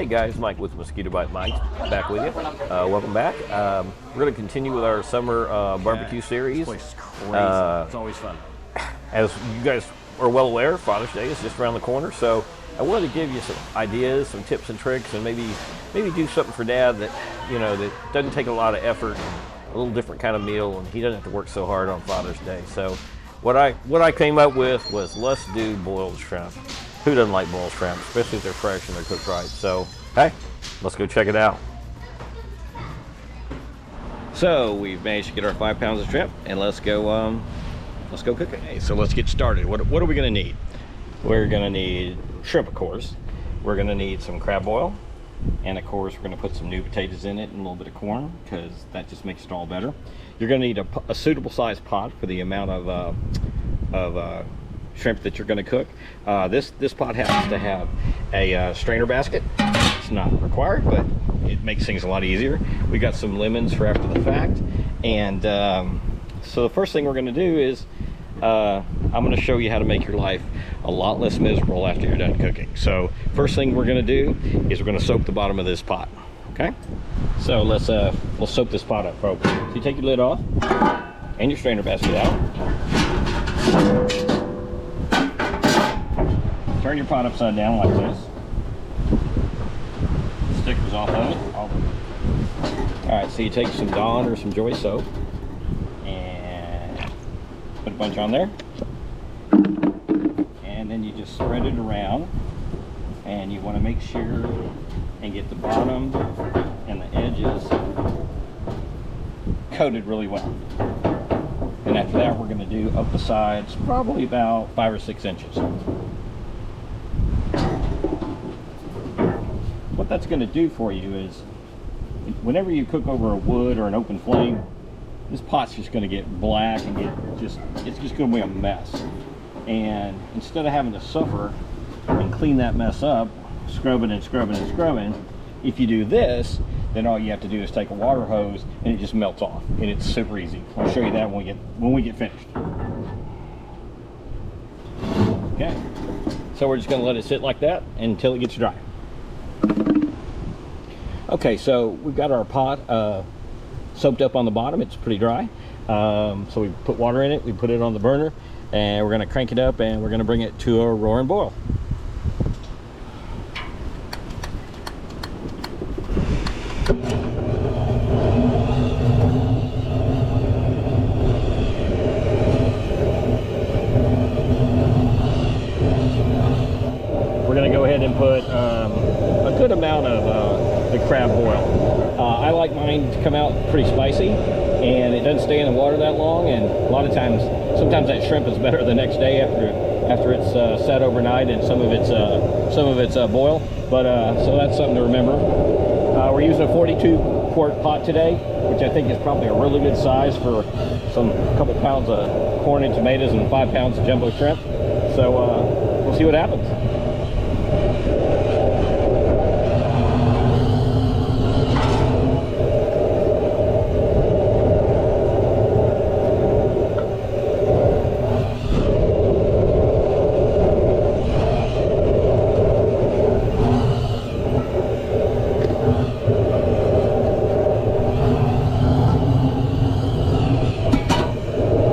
Hey guys, Mike with Mosquito Bite Mike, back with you. Welcome back. We're going to continue with our summer barbecue series. This place is crazy. It's always fun. As you guys are well aware, Father's Day is just around the corner, so I wanted to give you some ideas, some tips and tricks, and maybe do something for Dad that that doesn't take a lot of effort, a little different kind of meal, and he doesn't have to work so hard on Father's Day. So what I came up with was, let's do boiled shrimp. Who doesn't like boiled shrimp, especially if they're fresh and they're cooked right? So, hey, let's go check it out. So we've managed to get our 5 pounds of shrimp, and let's go cook it. Okay, so let's get started. What are we going to need? We're going to need shrimp, of course. We're going to need some crab oil, and of course we're going to put some new potatoes in it and a little bit of corn, because that just makes it all better. You're going to need a suitable sized pot for the amount of shrimp that you're going to cook. This pot has to have a strainer basket. It's not required, but it makes things a lot easier. We got some lemons for after the fact, and so the first thing we're going to do is I'm going to show you how to make your life a lot less miserable after you're done cooking. So first thing we're going to do is we're going to soak the bottom of this pot. Okay, so we'll soak this pot up, folks. So you take your lid off and your strainer basket out. Turn your pot upside down like this. The sticker's off of it. Alright, so you take some Dawn or some Joy soap and put a bunch on there. And then you just spread it around. And you want to make sure and get the bottom and the edges coated really well. And after that, we're going to do up the sides probably about 5 or 6 inches. What that's going to do for you is, whenever you cook over a wood or an open flame, this pot's just going to get black and it's just going to be a mess. And instead of having to suffer and clean that mess up, scrubbing and scrubbing and scrubbing, if you do this, then all you have to do is take a water hose and it just melts off, and it's super easy. I'll show you that when we get finished. Okay, so we're just going to let it sit like that until it gets dry. Okay, so we've got our pot soaked up on the bottom. It's pretty dry. So we put water in it, we put it on the burner, and we're going to crank it up, and we're going to bring it to a roaring boil. We're going to go ahead and put a good amount of the crab boil. I like mine to come out pretty spicy, and it doesn't stay in the water that long, and a lot of times, sometimes that shrimp is better the next day after it's sat overnight and some of its boil. But so that's something to remember. We're using a 42-quart pot today, which I think is probably a really good size for a couple pounds of corn and tomatoes and 5 pounds of jumbo shrimp. So we'll see what happens.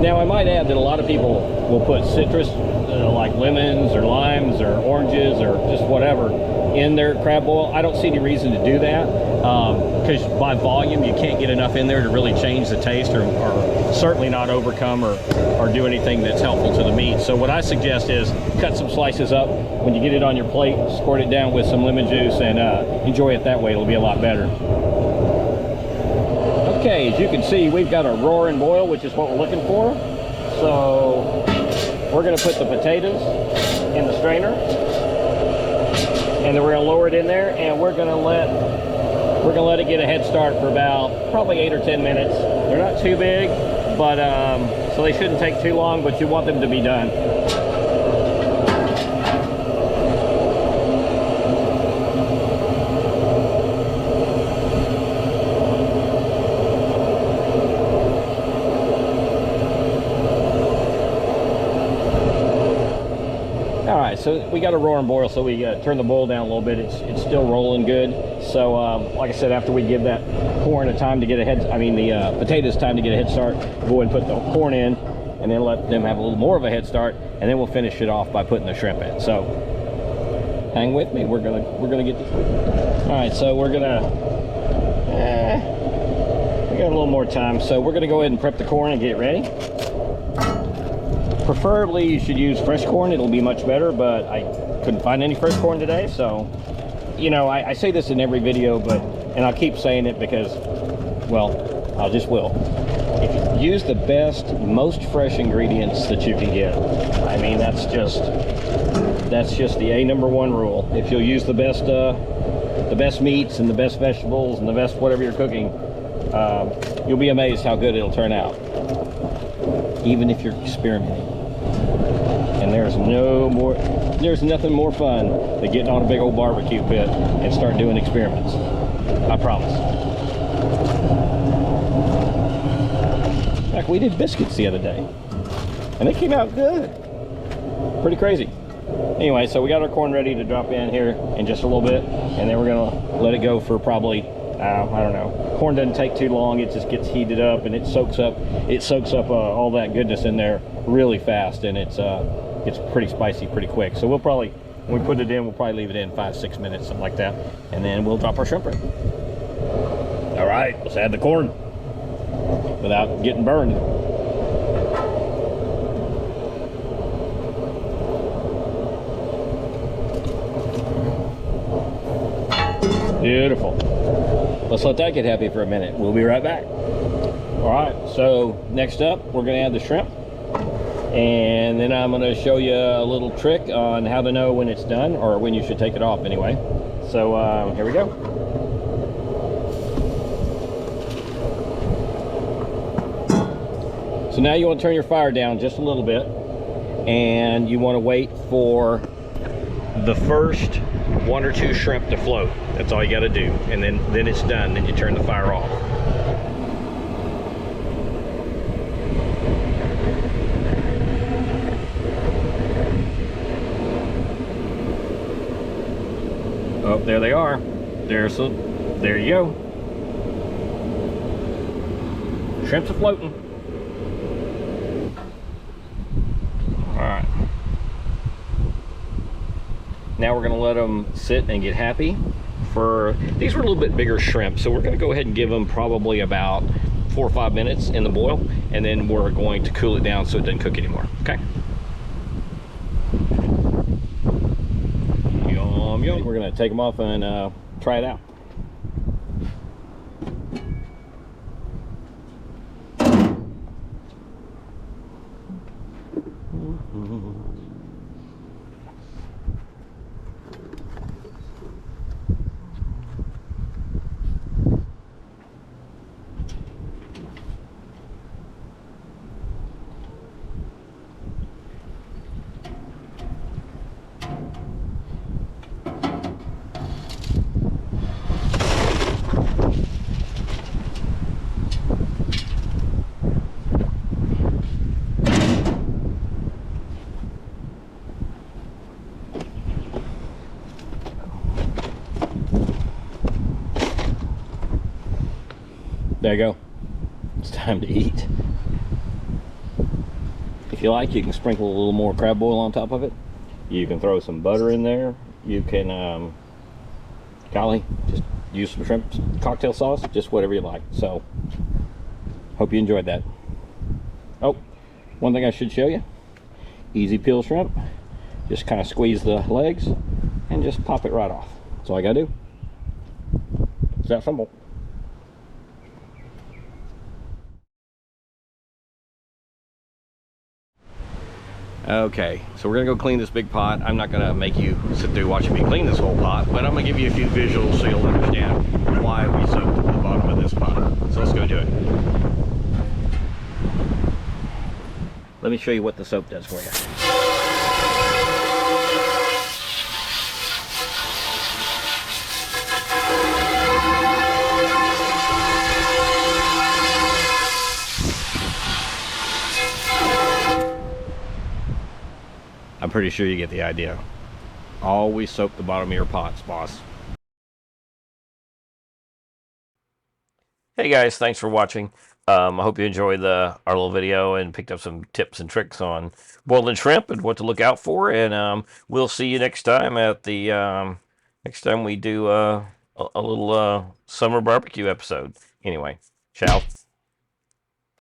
Now I might add that a lot of people will put citrus, like lemons or limes or oranges or just whatever, in their crab boil. I don't see any reason to do that, because by volume you can't get enough in there to really change the taste, or certainly not overcome or do anything that's helpful to the meat. So what I suggest is cut some slices up. When you get it on your plate, squirt it down with some lemon juice and enjoy it that way. It'll be a lot better. Okay, as you can see, we've got a roaring boil, which is what we're looking for. So we're going to put the potatoes in the strainer, and then we're going to lower it in there, and we're going to let it get a head start for about probably 8 or 10 minutes. They're not too big, but so they shouldn't take too long, but you want them to be done. right, so we got a roaring boil, so we turn the boil down a little bit. It's still rolling good. So like I said, after we give that corn a time to get the potatoes time to get a head start, go ahead and put the corn in, and then let them have a little more of a head start, and then we'll finish it off by putting the shrimp in. So hang with me. We're gonna get this. All right, so we're gonna. We got a little more time, so we're gonna go ahead and prep the corn and get it ready. Preferably you should use fresh corn, it'll be much better, but I couldn't find any fresh corn today. So, you know, I say this in every video, and I'll keep saying it because, well, I just will. If you use the best, most fresh ingredients that you can get, I mean, that's just the number one rule. If you'll use the best meats and the best vegetables and the best whatever you're cooking, you'll be amazed how good it'll turn out, even if you're experimenting. And there's nothing more fun than getting on a big old barbecue pit and start doing experiments. I promise. In fact, we did biscuits the other day, and they came out good. Pretty crazy. Anyway, so we got our corn ready to drop in here in just a little bit, and then we're gonna let it go for probably, I don't know. Corn doesn't take too long. It just gets heated up, and it soaks up all that goodness in there really fast, and it's pretty spicy pretty quick. So we'll probably, when we put it in, we'll probably leave it in 5-6 minutes, something like that, and then we'll drop our shrimp in. All right, let's add the corn without getting burned. Beautiful. Let's let that get happy for a minute. We'll be right back. All right, so next up, we're gonna add the shrimp. And then I'm gonna show you a little trick on how to know when it's done, or when you should take it off anyway. So here we go. So now you want to turn your fire down just a little bit, and you want to wait for the first 1 or 2 shrimp to float. That's all you got to do, and then it's done. Then you turn the fire off. Oh, there they are. There you go. Shrimps are floating. All right. Now we're going to let them sit and get happy. These were a little bit bigger shrimp, so we're going to go ahead and give them probably about 4 or 5 minutes in the boil, and then we're going to cool it down so it doesn't cook anymore. Okay. Yum. We're going to take them off and try it out. There you go. It's time to eat. If you like, you can sprinkle a little more crab oil on top of it. You can throw some butter in there. You can, golly, just use some shrimp cocktail sauce, just whatever you like. So, hope you enjoyed that. Oh, one thing I should show you. Easy peel shrimp. Just kind of squeeze the legs and just pop it right off. That's all I gotta do. It's that simple. Okay, so we're gonna go clean this big pot. I'm not gonna make you sit through watching me clean this whole pot, but I'm gonna give you a few visuals so you'll understand why we soaked the bottom of this pot. So let's go do it. Let me show you what the soap does for you. I'm pretty sure you get the idea. Always soak the bottom of your pots, boss. Hey guys, thanks for watching. I hope you enjoyed our little video and picked up some tips and tricks on boiling shrimp and what to look out for. And we'll see you next time at the next time we do a little summer barbecue episode. Anyway, ciao.